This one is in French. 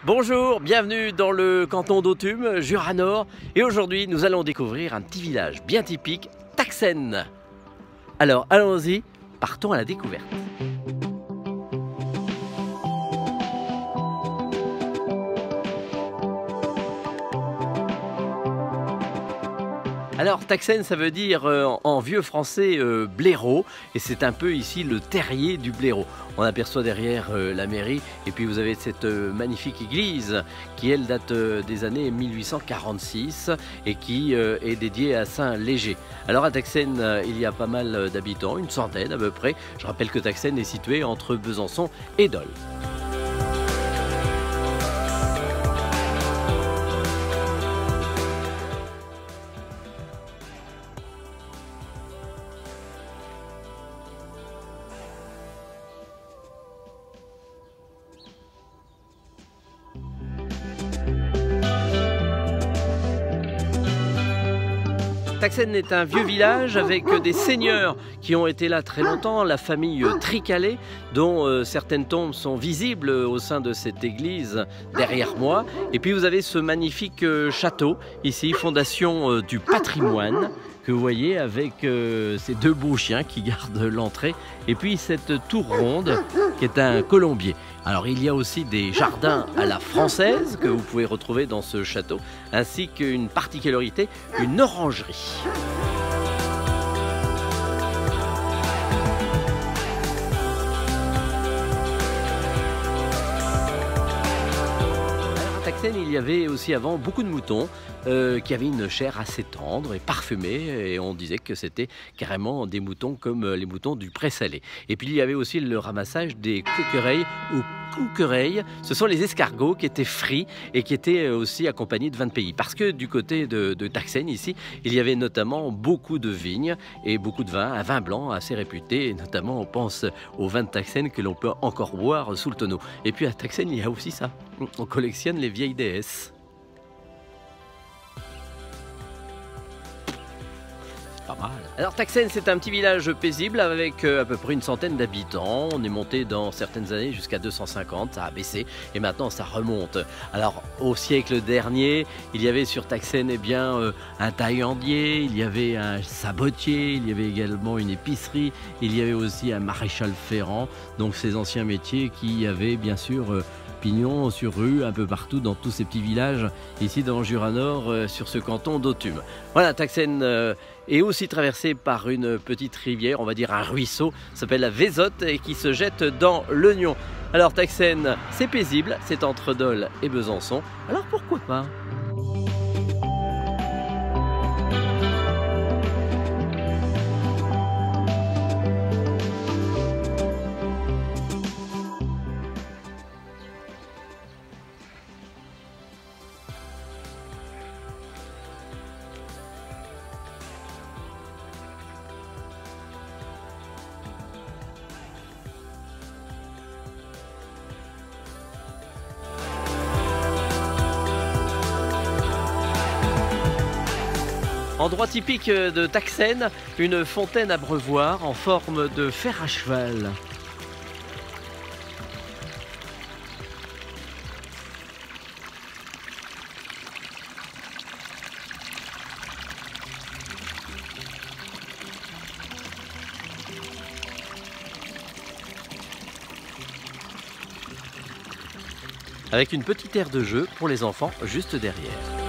Bonjour, bienvenue dans le canton d'Authume, Jura Nord. Et aujourd'hui, nous allons découvrir un petit village bien typique, Taxen. Alors, allons-y, partons à la découverte. Alors Taxen, ça veut dire en vieux français blaireau, et c'est un peu ici le terrier du blaireau. On aperçoit derrière la mairie, et puis vous avez cette magnifique église qui elle date des années 1846 et qui est dédiée à Saint Léger. Alors à Taxen, il y a pas mal d'habitants, une centaine à peu près. Je rappelle que Taxen est situé entre Besançon et Dole. Taxen est un vieux village avec des seigneurs qui ont été là très longtemps, la famille Tricallet, dont certaines tombes sont visibles au sein de cette église derrière moi. Et puis vous avez ce magnifique château ici, fondation du patrimoine, que vous voyez avec ces deux beaux chiens qui gardent l'entrée, et puis cette tour ronde qui est un colombier. Alors il y a aussi des jardins à la française que vous pouvez retrouver dans ce château, ainsi qu'une particularité, une orangerie. Il y avait aussi avant beaucoup de moutons qui avaient une chair assez tendre et parfumée, et on disait que c'était carrément des moutons comme les moutons du Pré-Salé. Et puis il y avait aussi le ramassage des coquereilles ou couquereilles. Ce sont les escargots qui étaient frits et qui étaient aussi accompagnés de vin de pays. Parce que du côté de Taxen ici, il y avait notamment beaucoup de vignes et beaucoup de vins, un vin blanc assez réputé, et notamment on pense au vin de Taxen que l'on peut encore boire sous le tonneau. Et puis à Taxen, il y a aussi ça, on collectionne les vieilles déesses. Pas mal. Alors Taxen, c'est un petit village paisible avec à peu près une centaine d'habitants. On est monté dans certaines années jusqu'à 250, ça a baissé et maintenant ça remonte. Alors au siècle dernier, il y avait sur Taxen un taillandier, il y avait un sabotier, il y avait également une épicerie, il y avait aussi un maréchal ferrant, donc ces anciens métiers qui avaient bien sûr pignon sur rue un peu partout dans tous ces petits villages ici dans le Jura Nord sur ce canton d'Authume. Voilà, Taxen est aussi traversé par une petite rivière, on va dire un ruisseau, s'appelle la Vézotte et qui se jette dans l'Ognon. Alors Taxen, c'est paisible, c'est entre Dole et Besançon, alors pourquoi pas ? Endroit typique de Taxen, une fontaine à abreuvoir en forme de fer à cheval. Avec une petite aire de jeu pour les enfants juste derrière.